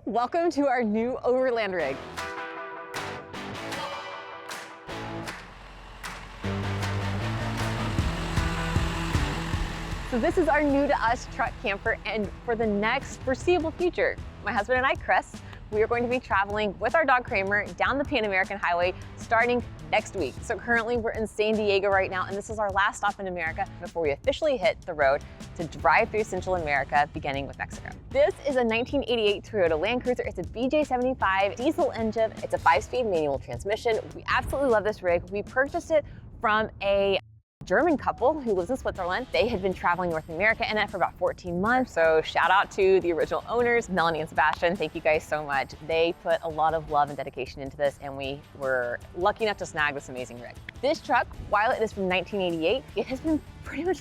Welcome to our new Overland rig. So this is our new to us truck camper, and for the next foreseeable future, my husband and I, Chris, we are going to be traveling with our dog Kramer down the Pan American Highway starting next week. So currently we're in San Diego right now, and this is our last stop in America before we officially hit the road to drive through Central America, beginning with Mexico. This is a 1988 Toyota Land Cruiser. It's a BJ75 diesel engine. It's a 5-speed manual transmission. We absolutely love this rig. We purchased it from a German couple who lives in Switzerland. They had been traveling North America in it for about 14 months. So shout out to the original owners, Melanie and Sebastian. Thank you guys so much. They put a lot of love and dedication into this, and we were lucky enough to snag this amazing rig. This truck, while it is from 1988, it has been pretty much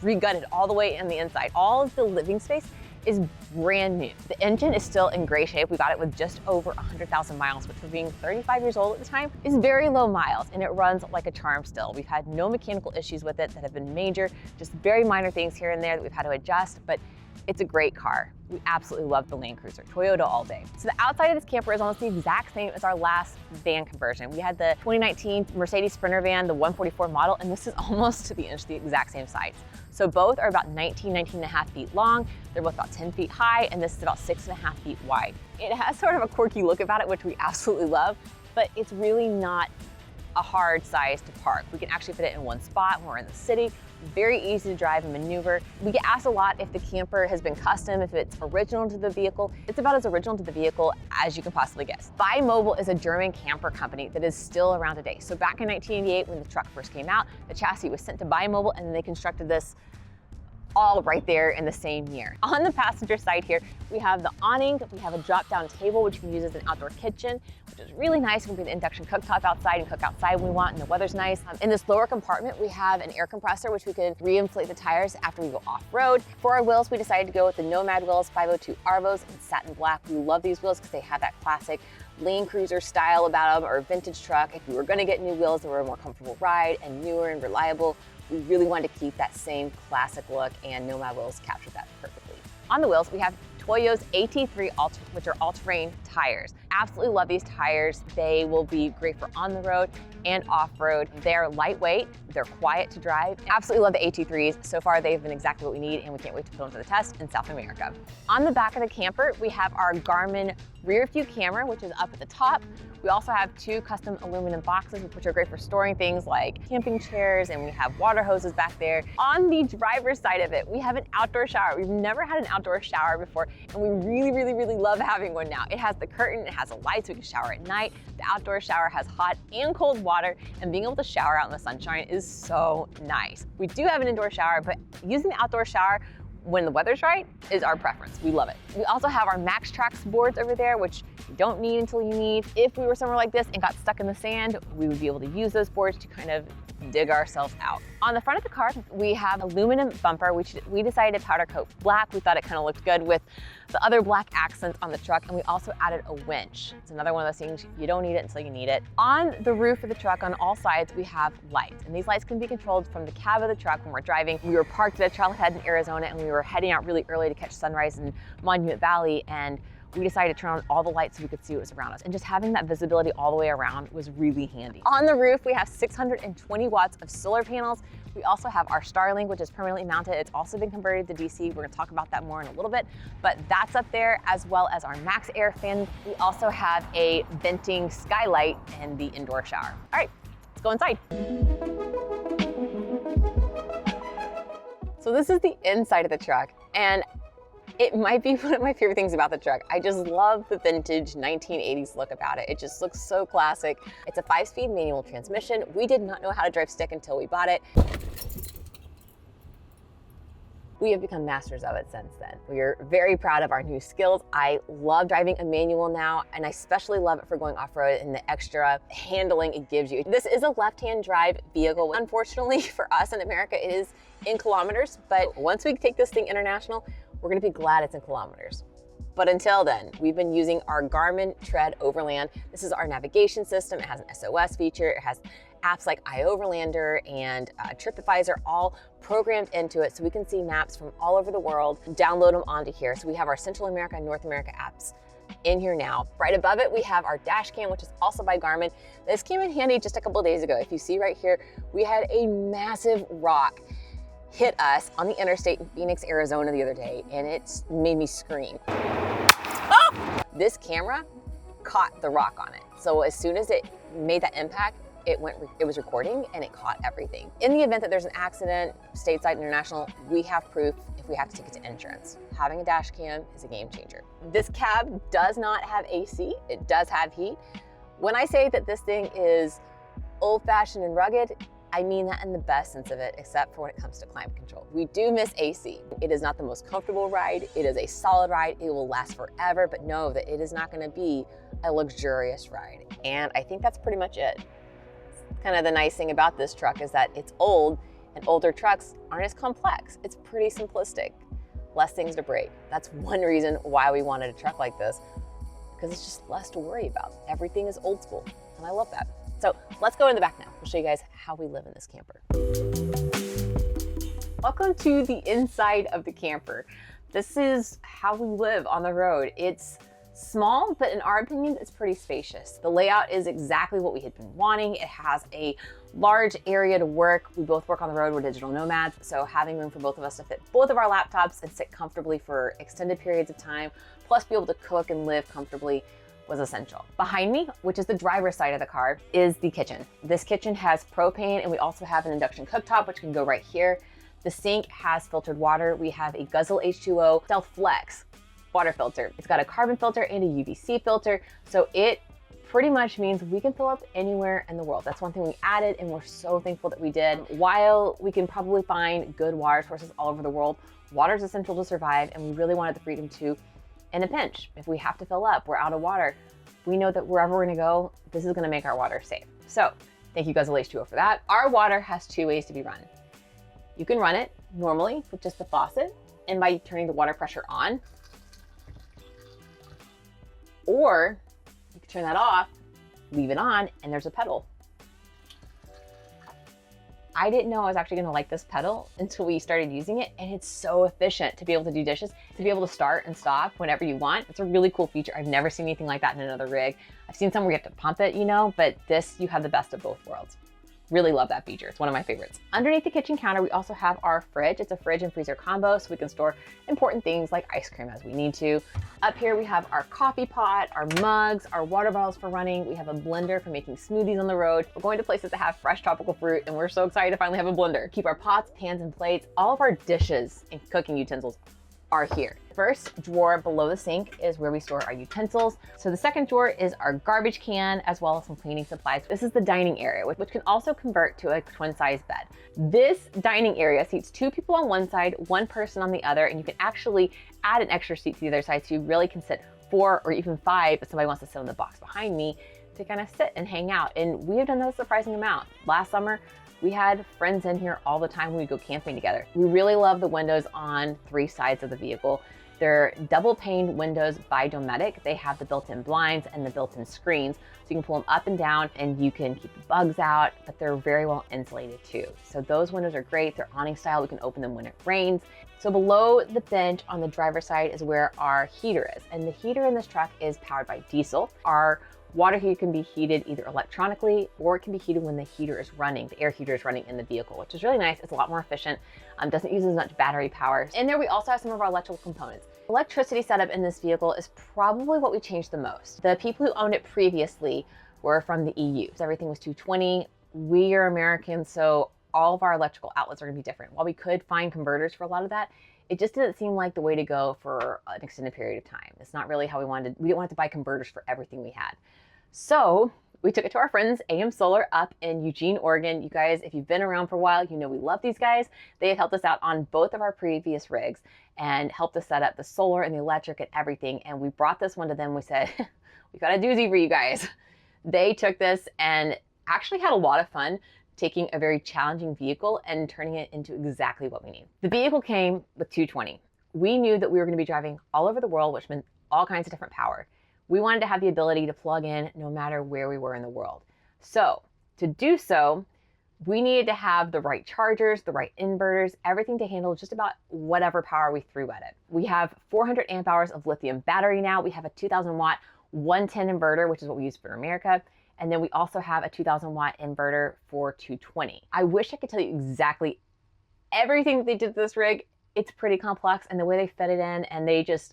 re-gutted all the way in the inside. All of the living space is brand new. The engine is still in great shape. We got it with just over 100,000 miles, which for being 35 years old at the time is very low miles, and it runs like a charm still. We've had no mechanical issues with it that have been major, just very minor things here and there that we've had to adjust, but it's a great car. We absolutely love the Land Cruiser, Toyota all day. So the outside of this camper is almost the exact same as our last van conversion. We had the 2019 Mercedes Sprinter van, the 144 model, and this is almost to the inch the exact same size. So both are about 19 and a half feet long. They're both about 10 feet high, and this is about 6.5 feet wide. It has sort of a quirky look about it, which we absolutely love, but it's really not a hard size to park. We can actually fit it in one spot when we're in the city. Very easy to drive and maneuver. We get asked a lot if the camper has been custom, if it's original to the vehicle. It's about as original to the vehicle as you can possibly guess. BuyMobile is a German camper company that is still around today. So back in 1988, when the truck first came out, the chassis was sent to BuyMobile, and then they constructed this all right there in the same year. On the passenger side here, we have the awning, we have a drop-down table, which you can use as an outdoor kitchen, which is really nice. We can bring the induction cooktop outside and cook outside when we want, and the weather's nice. In this lower compartment, we have an air compressor, which we could re-inflate the tires after we go off-road. For our wheels, we decided to go with the Nomad wheels, 502 Arvos in satin black. We love these wheels because they have that classic Land Cruiser style about them, or vintage truck. If we were gonna get new wheels that were a more comfortable ride and newer and reliable, we really wanted to keep that same classic look, and Nomad wheels captured that perfectly. On the wheels, we have Toyo's AT3, which are all-terrain tires. Absolutely love these tires. They will be great for on the road and off-road. They're lightweight, they're quiet to drive. Absolutely love the AT3s. So far, they've been exactly what we need, and we can't wait to put them to the test in South America. On the back of the camper, we have our Garmin rear view camera, which is up at the top. We also have 2 custom aluminum boxes, which are great for storing things like camping chairs, and we have water hoses back there. On the driver's side of it, we have an outdoor shower. We've never had an outdoor shower before, and we really love having one now. It has the curtain, it has a light so we can shower at night. The outdoor shower has hot and cold water, and being able to shower out in the sunshine is so nice. We do have an indoor shower, but using the outdoor shower when the weather's right is our preference. We love it. We also have our Max Trax boards over there, which you don't need until you need. If we were somewhere like this and got stuck in the sand, we would be able to use those boards to kind of dig ourselves out. On the front of the car, we have aluminum bumper, which we decided to powder coat black. We thought it kind of looked good with the other black accents on the truck, and we also added a winch. It's another one of those things, you don't need it until you need it. On the roof of the truck, on all sides, we have lights, and these lights can be controlled from the cab of the truck when we're driving. We were parked at a trailhead in Arizona, and we were heading out really early to catch sunrise in Monument Valley, and we decided to turn on all the lights so we could see what was around us. And just having that visibility all the way around was really handy. On the roof, we have 620 watts of solar panels. We also have our Starlink, which is permanently mounted. It's also been converted to DC. We're gonna talk about that more in a little bit, but that's up there, as well as our Max Air fan. We also have a venting skylight and the indoor shower. All right, let's go inside. So this is the inside of the truck, and it might be one of my favorite things about the truck. I just love the vintage 1980s look about it. It just looks so classic. It's a 5-speed manual transmission. We did not know how to drive stick until we bought it. We have become masters of it since then. We are very proud of our new skills. I love driving a manual now, and I especially love it for going off-road and the extra handling it gives you. This is a left-hand drive vehicle. Unfortunately for us in America, it is in kilometers, but once we take this thing international, we're gonna be glad it's in kilometers. But until then, we've been using our Garmin Tread Overland. This is our navigation system. It has an SOS feature. It has apps like iOverlander and TripAdvisor all programmed into it, so we can see maps from all over the world and download them onto here. So we have our Central America and North America apps in here now. Right above it, we have our dash cam, which is also by Garmin. This came in handy just a couple days ago. If you see right here, we had a massive rock hit us on the interstate in Phoenix, Arizona the other day, and it made me scream. Oh! This camera caught the rock on it. So as soon as it made that impact, it was recording and it caught everything. In the event that there's an accident, stateside, international, we have proof if we have to take it to insurance. Having a dash cam is a game changer. This cab does not have AC, it does have heat. When I say that this thing is old-fashioned and rugged, I mean that in the best sense of it, except for when it comes to climate control. We do miss AC. It is not the most comfortable ride. It is a solid ride. It will last forever, but know that it is not gonna be a luxurious ride. And I think that's pretty much it. Kind of the nice thing about this truck is that it's old, and older trucks aren't as complex. It's pretty simplistic, less things to break. That's one reason why we wanted a truck like this, because it's just less to worry about. Everything is old school, and I love that. So let's go in the back now. We'll show you guys how we live in this camper. Welcome to the inside of the camper. This is how we live on the road. It's small, but in our opinion, it's pretty spacious. The layout is exactly what we had been wanting. It has a large area to work. We both work on the road, we're digital nomads, so having room for both of us to fit both of our laptops and sit comfortably for extended periods of time, plus be able to cook and live comfortably, was essential. Behind me, which is the driver's side of the car, is the kitchen. This kitchen has propane, and we also have an induction cooktop, which can go right here. The sink has filtered water. We have a Guzzle H2O Stealth Flex water filter. It's got a carbon filter and a UVC filter, so it pretty much means we can fill up anywhere in the world. That's one thing we added, and we're so thankful that we did. While we can probably find good water sources all over the world, water is essential to survive, and we really wanted the freedom to, in a pinch, if we have to fill up, we're out of water, we know that wherever we're gonna go, this is gonna make our water safe. So thank you Guzzle H2O for that. Our water has two ways to be run. You can run it normally with just the faucet and by turning the water pressure on, or you can turn that off, leave it on, and there's a pedal. I didn't know I was actually gonna like this pedal until we started using it, and it's so efficient to be able to do dishes, to be able to start and stop whenever you want. It's a really cool feature. I've never seen anything like that in another rig. I've seen some where you have to pump it, you know, but this, you have the best of both worlds. Really love that feature. It's one of my favorites. Underneath the kitchen counter, we also have our fridge. It's a fridge and freezer combo, so we can store important things like ice cream as we need to. Up here, we have our coffee pot, our mugs, our water bottles for running. We have a blender for making smoothies on the road. We're going to places that have fresh tropical fruit, and we're so excited to finally have a blender. Keep our pots, pans, and plates. All of our dishes and cooking utensils are here. First drawer below the sink is where we store our utensils. So the second drawer is our garbage can, as well as some cleaning supplies. This is the dining area, which can also convert to a twin-size bed. This dining area seats two people on one side, one person on the other, and you can actually add an extra seat to the other side, so you really can sit 4 or even 5 if somebody wants to sit on the box behind me to kind of sit and hang out. And we have done that a surprising amount. Last summer, we had friends in here all the time when we go camping together. We really love the windows on 3 sides of the vehicle. They're double paned windows by Dometic. They have the built-in blinds and the built-in screens, so you can pull them up and down and you can keep the bugs out, but they're very well insulated too. So those windows are great. They're awning style. We can open them when it rains. So below the bench on the driver's side is where our heater is. And the heater in this truck is powered by diesel. Our water heater can be heated either electronically, or it can be heated when the heater is running, the air heater is running in the vehicle, which is really nice. It's a lot more efficient, doesn't use as much battery power. In there, we also have some of our electrical components. Electricity setup in this vehicle is probably what we changed the most. The people who owned it previously were from the EU. So everything was 220. We are Americans, so all of our electrical outlets are gonna be different. While we could find converters for a lot of that, it just didn't seem like the way to go for an extended period of time. It's not really how we wanted. We didn't want to buy converters for everything we had. So we took it to our friends, AM Solar, up in Eugene, Oregon. You guys, if you've been around for a while, you know we love these guys. They have helped us out on both of our previous rigs and helped us set up the solar and the electric and everything. And we brought this one to them. We said, we got a doozy for you guys. They took this and actually had a lot of fun taking a very challenging vehicle and turning it into exactly what we need. The vehicle came with 220. We knew that we were going to be driving all over the world, which meant all kinds of different power. We wanted to have the ability to plug in no matter where we were in the world. So to do so, We needed to have the right chargers, the right inverters, everything to handle just about whatever power we threw at it. We have 400 amp hours of lithium battery now. We have a 2000 watt 110 inverter, which is what we use for America. And then we also have a 2000 watt inverter for 220. I wish I could tell you exactly everything that they did to this rig. It's pretty complex, and the way they fit it in and they just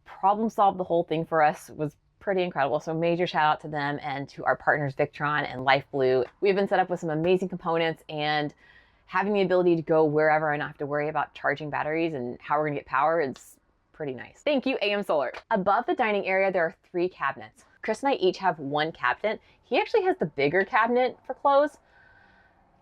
problem solved the whole thing for us was pretty incredible. So major shout out to them and to our partners Victron and LifeBlue. We've been set up with some amazing components, and having the ability to go wherever and not have to worry about charging batteries and how we're gonna get power is pretty nice. Thank you, AM Solar. Above the dining area, there are 3 cabinets. Chris and I each have 1 cabinet. He actually has the bigger cabinet for clothes.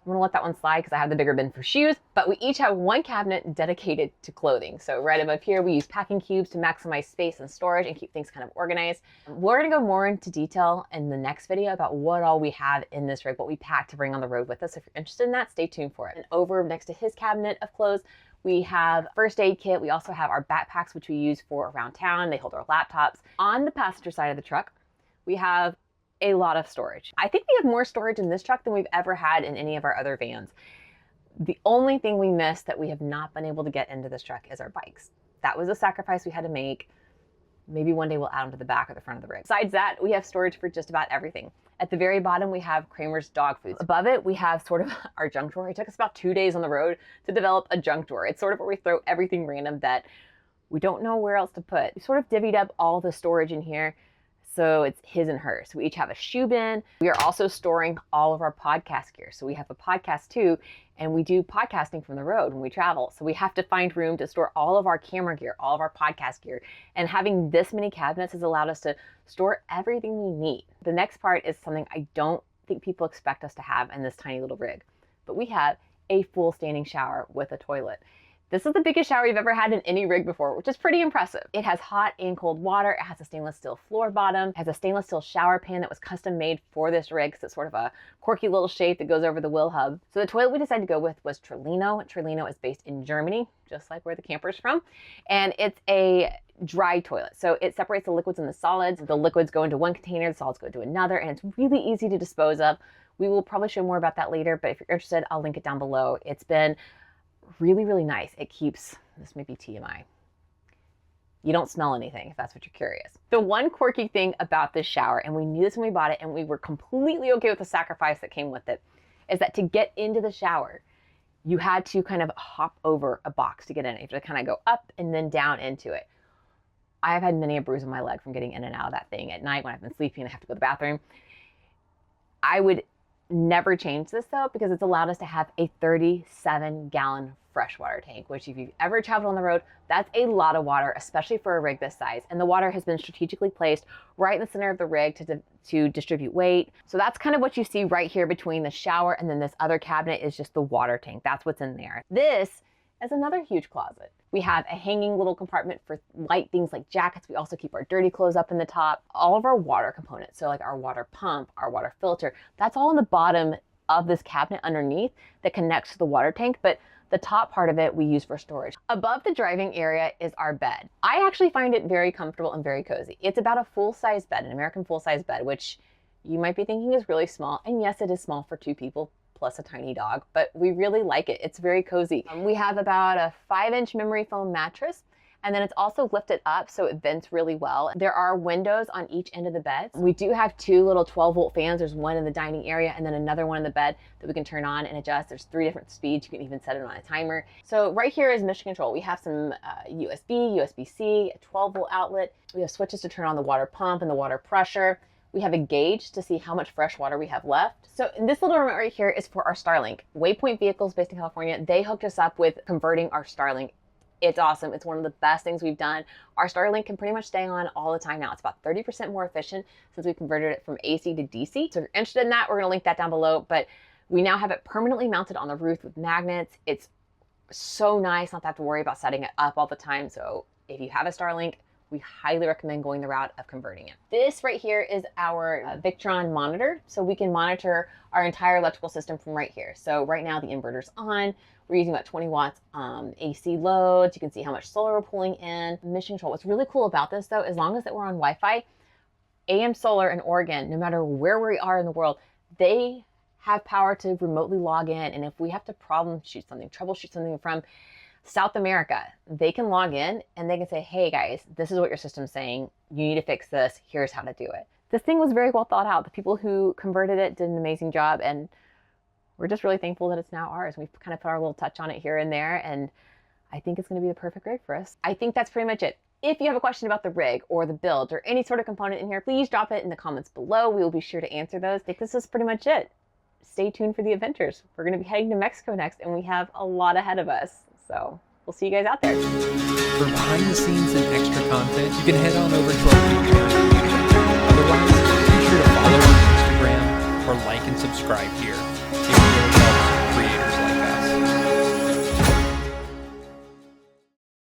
I'm gonna let that one slide because I have the bigger bin for shoes, but we each have 1 cabinet dedicated to clothing. So right above here, we use packing cubes to maximize space and storage and keep things kind of organized. We're gonna go more into detail in the next video about what all we have in this rig, what we packed to bring on the road with us. If you're interested in that, stay tuned for it. And over next to his cabinet of clothes, we have first aid kit. We also have our backpacks, which we use for around town. They hold our laptops. On the passenger side of the truck, we have a lot of storage. I think we have more storage in this truck than we've ever had in any of our other vans. The only thing we missed that we have not been able to get into this truck is our bikes. That was a sacrifice we had to make. Maybe one day we'll add them to the back or the front of the rig. Besides that, we have storage for just about everything. At the very bottom, we have Kramer's dog foods. Above it, we have sort of our junk drawer. It took us about 2 days on the road to develop a junk drawer. It's sort of where we throw everything random that we don't know where else to put. We sort of divvied up all the storage in here, so it's his and hers. We each have a shoe bin. We are also storing all of our podcast gear. So we have a podcast too, and we do podcasting from the road when we travel. So we have to find room to store all of our camera gear, all of our podcast gear. And having this many cabinets has allowed us to store everything we need. The next part is something I don't think people expect us to have in this tiny little rig, but we have a full standing shower with a toilet. This is the biggest shower you've ever had in any rig before, which is pretty impressive. It has hot and cold water. It has a stainless steel floor bottom. It has a stainless steel shower pan that was custom made for this rig, because it's sort of a quirky little shape that goes over the wheel hub. So the toilet we decided to go with was Trillino. Trillino is based in Germany, just like where the camper's from. And it's a dry toilet. So it separates the liquids and the solids. The liquids go into one container, the solids go into another, and it's really easy to dispose of. We will probably show more about that later, but if you're interested, I'll link it down below. It's been really, really nice. It keeps, this may be TMI, you don't smell anything if that's what you're curious. The one quirky thing about this shower, and we knew this when we bought it and we were completely okay with the sacrifice that came with it, is that to get into the shower, you had to kind of hop over a box to get in it. You have to kind of go up and then down into it. I've had many a bruise on my leg from getting in and out of that thing at night when I've been sleeping and I have to go to the bathroom. I would never change this though, because it's allowed us to have a 37-gallon freshwater tank, which if you've ever traveled on the road, that's a lot of water, especially for a rig this size. And the water has been strategically placed right in the center of the rig to distribute weight. So that's kind of what you see right here between the shower and then this other cabinet is just the water tank. That's what's in there. This is another huge closet. We have a hanging little compartment for light things like jackets. We also keep our dirty clothes up in the top. All of our water components, so like our water pump, our water filter, that's all in the bottom of this cabinet underneath that connects to the water tank, but the top part of it we use for storage. Above the driving area is our bed. I actually find it very comfortable and very cozy. It's about a full-size bed, an American full-size bed, which you might be thinking is really small. And yes, it is small for 2 people plus a tiny dog, but we really like it. It's very cozy. We have about a 5-inch memory foam mattress, and then it's also lifted up so it vents really well. There are windows on each end of the bed. We do have 2 little 12-volt fans. There's one in the dining area and then another one in the bed that we can turn on and adjust. There's 3 different speeds. You can even set it on a timer. So right here is mission control. We have some USB, USB-C, a 12-volt outlet. We have switches to turn on the water pump and the water pressure. We have a gauge to see how much fresh water we have left. So this little remote right here is for our Starlink. Waypoint Vehicles based in California, they hooked us up with converting our Starlink. It's awesome. It's one of the best things we've done. Our Starlink can pretty much stay on all the time now. It's about 30% more efficient since we converted it from AC to DC. So if you're interested in that, we're gonna link that down below. But we now have it permanently mounted on the roof with magnets. It's so nice not to have to worry about setting it up all the time. So if you have a Starlink, we highly recommend going the route of converting it. This right here is our Victron monitor. So we can monitor our entire electrical system from right here. So right now the inverter's on. We're using about 20 watts AC loads. You can see how much solar we're pulling in. Mission control. What's really cool about this though, as long as that we're on Wi-Fi, AM Solar in Oregon, no matter where we are in the world, they have power to remotely log in. And if we have to troubleshoot something from South America, they can log in and they can say, hey guys, this is what your system's saying. You need to fix this. Here's how to do it. This thing was very well thought out. The people who converted it did an amazing job, and we're just really thankful that it's now ours. We've kind of put our little touch on it here and there, and I think it's going to be the perfect rig for us. I think that's pretty much it. If you have a question about the rig or the build or any sort of component in here, please drop it in the comments below. We will be sure to answer those. I think this is pretty much it. Stay tuned for the adventures. We're going to be heading to Mexico next, and we have a lot ahead of us. So we'll see you guys out there. For behind the scenes and extra content, you can head on over to our Patreon. Otherwise, be sure to follow on Instagram or like and subscribe here.